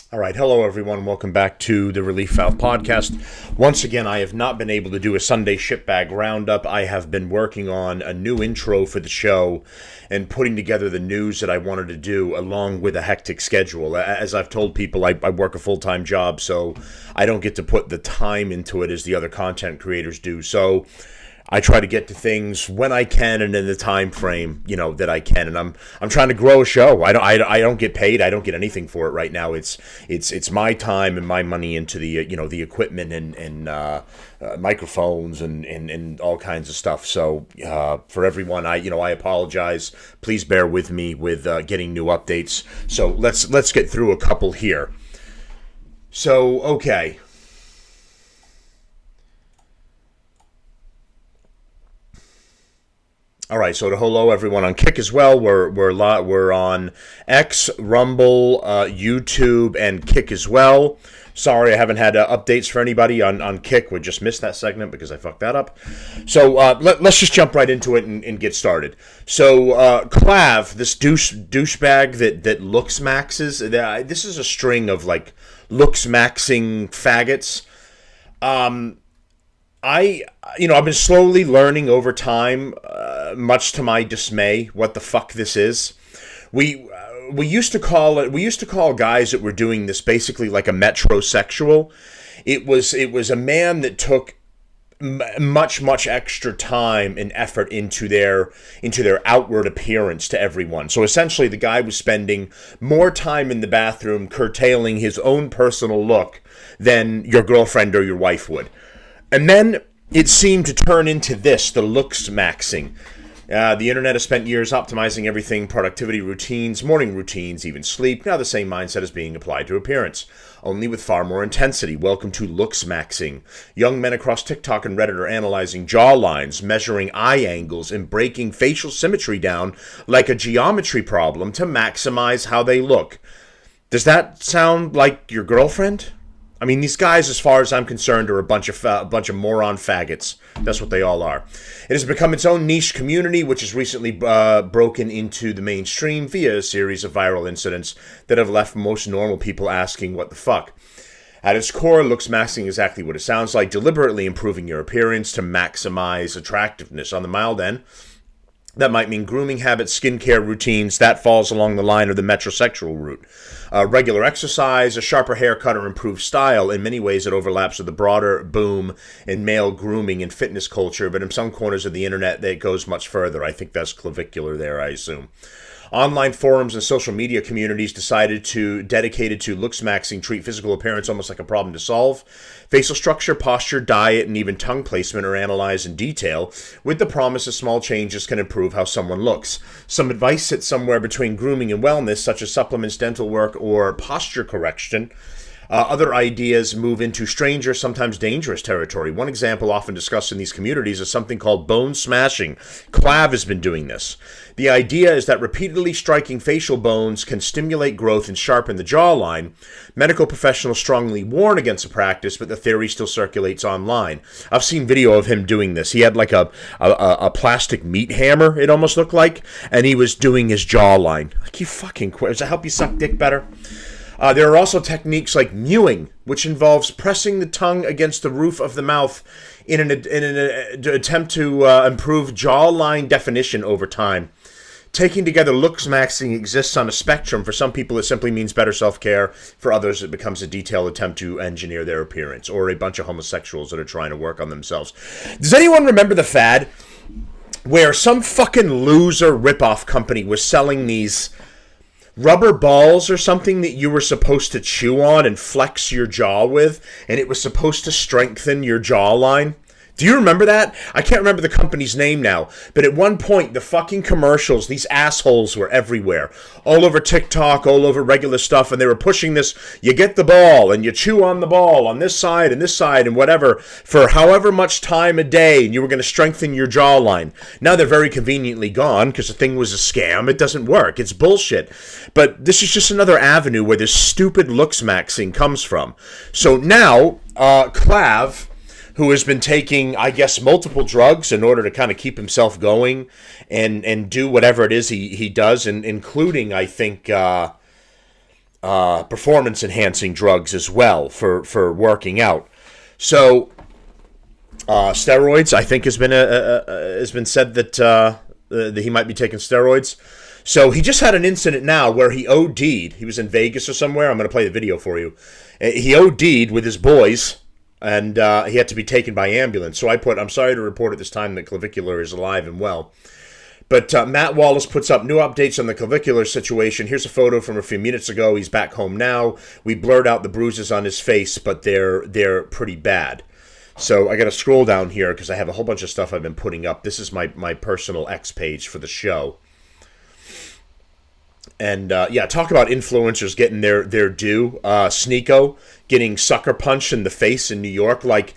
All right, hello everyone. Welcome back to the Relief Valve podcast. Once again, I have not been able to do a Sunday shitbag roundup. I have been working on a new intro for the show and putting together the news that I wanted to do along with a hectic schedule. As I've told people, I work a full-time job, so I don't get to put the time into it as the other content creators do. So I try to get to things when I can and in the time frame, that I can. And I'm trying to grow a show. I don't get paid. I don't get anything for it right now. It's my time and my money into the the equipment and microphones and all kinds of stuff. So for everyone, I apologize. Please bear with me with getting new updates. So let's get through a couple here. So okay. All right, so to hello everyone on Kick as well. We're on X, Rumble, YouTube, and Kick as well. Sorry, I haven't had updates for anybody on Kick. We just missed that segment because I fucked that up. So let's just jump right into it and get started. So Clav, this douchebag that looks maxes. This is a string of like looks maxing faggots. I've been slowly learning over time, much to my dismay, what the fuck this is. We used to call guys that were doing this basically like a metrosexual. It was a man that took much extra time and effort into their outward appearance to everyone. So essentially the guy was spending more time in the bathroom curtailing his own personal look than your girlfriend or your wife would. And then it seemed to turn into this, the looks maxing. The internet has spent years optimizing everything, productivity routines, morning routines, even sleep. Now the same mindset is being applied to appearance, only with far more intensity. Welcome to looks maxing. Young men across TikTok and Reddit are analyzing jaw lines, measuring eye angles, and breaking facial symmetry down like a geometry problem to maximize how they look. Does that sound like your girlfriend? I mean, these guys, as far as I'm concerned, are a bunch of moron faggots. That's what they all are. It has become its own niche community, which has recently broken into the mainstream via a series of viral incidents that have left most normal people asking, what the fuck? At its core, looks maxing exactly what it sounds like, deliberately improving your appearance to maximize attractiveness. On the mild end, that might mean grooming habits, skincare routines. That falls along the line of the metrosexual route. Regular exercise, a sharper haircut, or improved style. In many ways, it overlaps with the broader boom in male grooming and fitness culture, but in some corners of the internet, it goes much further. I think that's clavicular there, I assume. Online forums and social media communities dedicated to looks maxing treat physical appearance almost like a problem to solve. Facial structure, posture, diet, and even tongue placement are analyzed in detail with the promise that small changes can improve how someone looks. Some advice sits somewhere between grooming and wellness, such as supplements, dental work, or posture correction. Other ideas move into stranger, sometimes dangerous territory. One example often discussed in these communities is something called bone smashing. Clav has been doing this. The idea is that repeatedly striking facial bones can stimulate growth and sharpen the jawline. Medical professionals strongly warn against the practice, but the theory still circulates online. I've seen video of him doing this. He had like a plastic meat hammer, it almost looked like, and he was doing his jawline. Like, you fucking quit. Does that help you suck dick better? There are also techniques like mewing, which involves pressing the tongue against the roof of the mouth in an attempt to improve jawline definition over time. Taking together looks maxing exists on a spectrum. For some people, it simply means better self-care. For others, it becomes a detailed attempt to engineer their appearance, or a bunch of homosexuals that are trying to work on themselves. Does anyone remember the fad where some fucking loser ripoff company was selling these rubber balls or something that you were supposed to chew on and flex your jaw with, and it was supposed to strengthen your jawline? Do you remember that? I can't remember the company's name now, but at one point, the fucking commercials, these assholes were everywhere. All over TikTok, all over regular stuff, and they were pushing this, you get the ball, and you chew on the ball on this side, and whatever, for however much time a day, and you were going to strengthen your jawline. Now they're very conveniently gone, because the thing was a scam. It doesn't work. It's bullshit. But this is just another avenue where this stupid looks maxing comes from. So now, Clav, who has been taking, I guess, multiple drugs in order to kind of keep himself going and do whatever it is he does, and including, I think, performance enhancing drugs as well for working out. So steroids, I think, has been said that he might be taking steroids. So he just had an incident now where he OD'd. He was in Vegas or somewhere. I'm going to play the video for you. He OD'd with his boys, and he had to be taken by ambulance. So I put, I'm sorry to report at this time that Clavicular is alive and well. But Matt Wallace puts up new updates on the Clavicular situation. Here's a photo from a few minutes ago. He's back home now. We blurred out the bruises on his face, but they're pretty bad. So I got to scroll down here because I have a whole bunch of stuff I've been putting up. This is my personal X page for the show. And, yeah, talk about influencers getting their due. Sneako getting sucker punched in the face in New York. Like,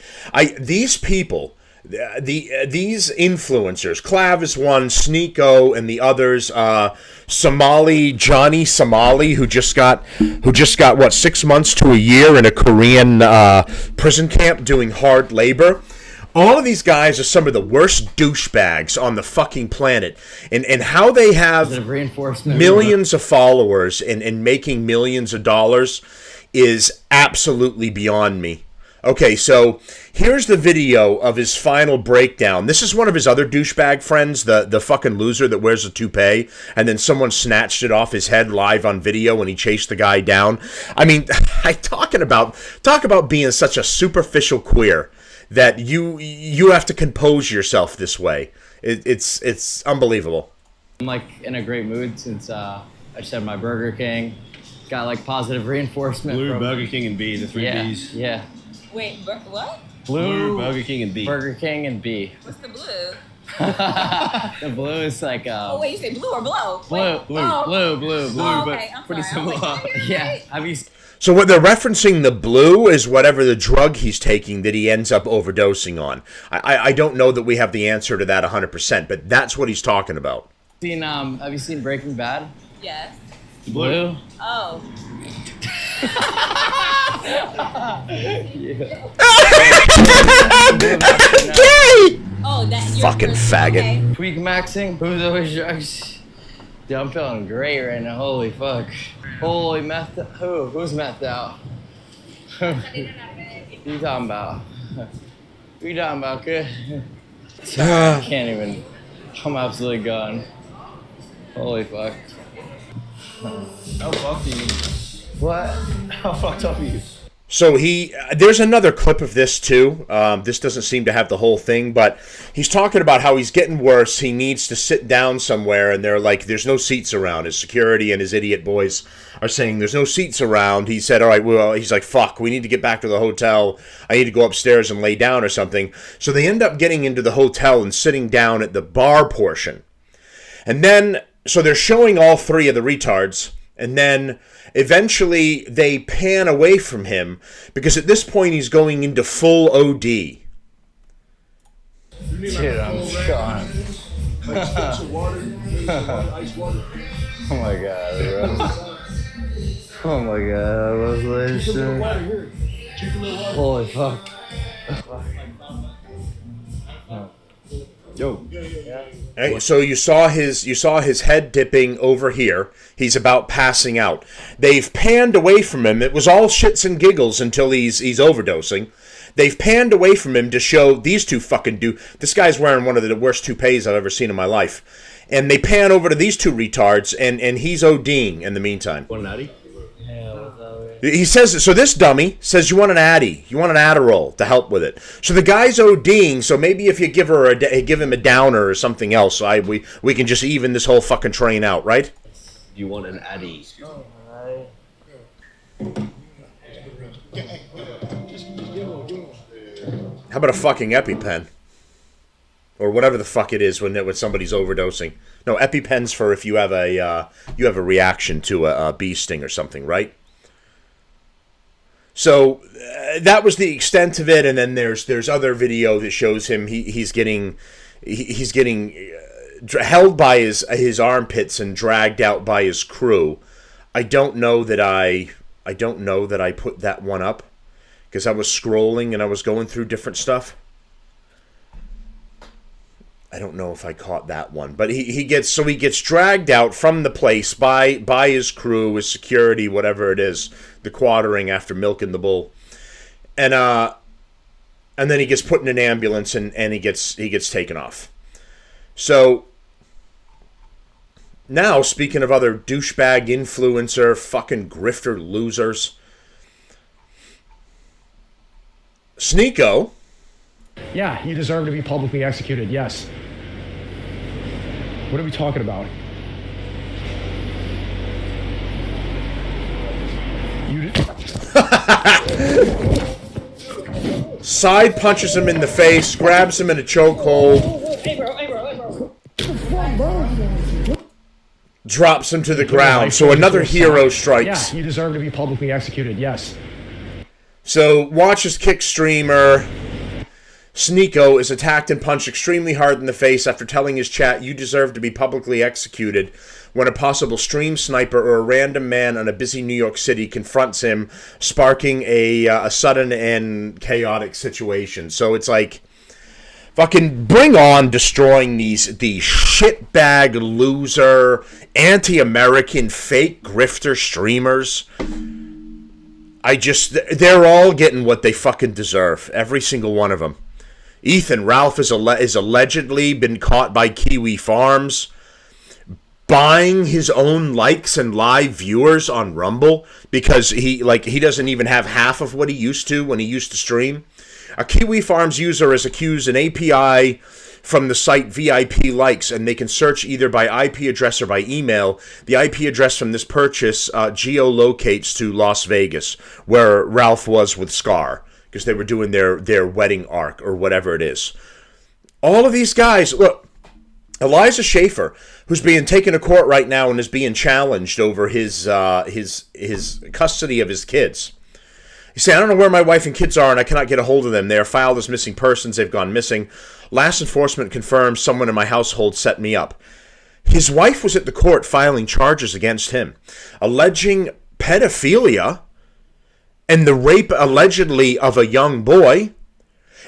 these people, these influencers, Clav is one, Sneako and the others, Johnny Somali, who just got, what, 6 months to a year in a Korean prison camp doing hard labor. All of these guys are some of the worst douchebags on the fucking planet. And how they have millions of followers and making millions of dollars is absolutely beyond me. Okay, so here's the video of his final breakdown. This is one of his other douchebag friends, the fucking loser that wears a toupee, and then someone snatched it off his head live on video and he chased the guy down. I mean, talk about being such a superficial queer that you have to compose yourself this way. It's unbelievable. I'm like in a great mood since I just had my Burger King. Got like positive reinforcement. Blue, from Burger King, and B, the three Bs. Yeah. Wait, what? Blue, Burger King, and B. Burger King and B. What's the blue? The blue is like oh wait, you say blue or blow? Blue, wait, blue, oh. blue, Oh, but okay, I'm pretty sorry. similar. Like, Yeah. Have you? So what they're referencing, the blue, is whatever the drug he's taking that he ends up overdosing on. I don't know that we have the answer to that 100%, but that's what he's talking about. Have you seen Breaking Bad? Yes. Blue. Oh. Gay! Oh, that you're Fucking faggot. Okay. Tweak maxing. Who's always drugs? Dude, I'm feeling great right now. Holy fuck. Holy meth. Who's methed out? What you talking about? What you talking about, kid? I can't even. I'm absolutely gone. Holy fuck. How fucked are you? What? How fucked up are you? So there's another clip of this too. This doesn't seem to have the whole thing, but he's talking about how he's getting worse. He needs to sit down somewhere, and they're like, there's no seats around. His security and his idiot boys are saying there's no seats around. He said, all right, well, he's like, fuck, we need to get back to the hotel. I need to go upstairs and lay down or something. So they end up getting into the hotel and sitting down at the bar portion. And then, so they're showing all three of the retards, and then eventually they pan away from him because at this point he's going into full OD. Dude, I'm gone. Oh my god, bro. Oh my god, I love this shit. Holy fuck. Yo. Hey, so you saw his head dipping over here. He's about passing out. They've panned away from him. It was all shits and giggles until he's overdosing. They've panned away from him to show these two fucking this guy's wearing one of the worst toupees I've ever seen in my life. And they pan over to these two retards, and he's ODing in the meantime. Want an Addy? He says, so this dummy says you want an Addy, you want an Adderall to help with it. So the guy's ODing, so maybe if you give him a downer or something else, we can just even this whole fucking train out, right? You want an Addy? How about a fucking EpiPen? Or whatever the fuck it is when somebody's overdosing. No, EpiPen's for if you have a reaction to a bee sting or something, right? So that was the extent of it, and then there's other video that shows him he's getting held by his armpits and dragged out by his crew. I don't know that I put that one up because I was scrolling and I was going through different stuff. I don't know if I caught that one, but he gets dragged out from the place by his crew, his security, whatever it is, the quartering after milking the bull, and then he gets put in an ambulance and he gets taken off. So now, speaking of other douchebag influencer fucking grifter losers, Sneako. Yeah, you deserve to be publicly executed, yes. What are we talking about? Side punches him in the face, grabs him in a chokehold, Hey, bro. drops him to the ground. So another hero strikes. Yeah, you deserve to be publicly executed, yes. So watch his kick streamer. Sneako is attacked and punched extremely hard in the face after telling his chat, "You deserve to be publicly executed," when a possible stream sniper or a random man on a busy New York City confronts him, sparking a sudden and chaotic situation. So it's like, fucking bring on destroying these shitbag loser, anti-American, fake grifter streamers. They're all getting what they fucking deserve. Every single one of them. Ethan Ralph is allegedly been caught by Kiwi Farms buying his own likes and live viewers on Rumble because he doesn't even have half of what he used to when he used to stream. A Kiwi Farms user has accused an API from the site VIP Likes, and they can search either by IP address or by email. The IP address from this purchase geolocates to Las Vegas, where Ralph was with Scar, because they were doing their wedding arc or whatever it is. All of these guys, look, Eliza Schaefer, who's being taken to court right now and is being challenged over his custody of his kids. You say, "I don't know where my wife and kids are and I cannot get a hold of them. They are filed as missing persons. They've gone missing. Last enforcement confirms someone in my household set me up." His wife was at the court filing charges against him, alleging pedophilia and the rape allegedly of a young boy,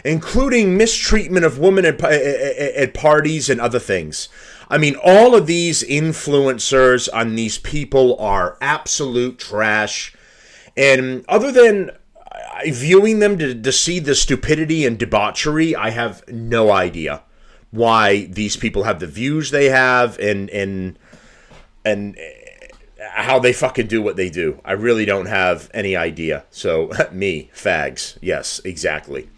including mistreatment of women at parties and other things. I mean, all of these influencers on these people are absolute trash. And other than viewing them to see the stupidity and debauchery, I have no idea why these people have the views they have and how they fucking do what they do. I really don't have any idea. So, me, fags. Yes, exactly.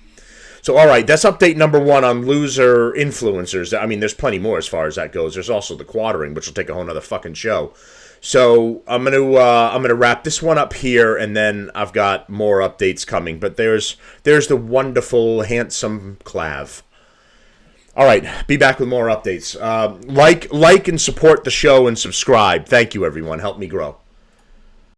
So, all right, that's update number 1 on loser influencers. I mean, there's plenty more as far as that goes. There's also the quartering, which will take a whole nother fucking show. So I'm gonna wrap this one up here, and then I've got more updates coming. But there's the wonderful, handsome Clav. All right, be back with more updates. Like and support the show and subscribe. Thank you, everyone. Help me grow.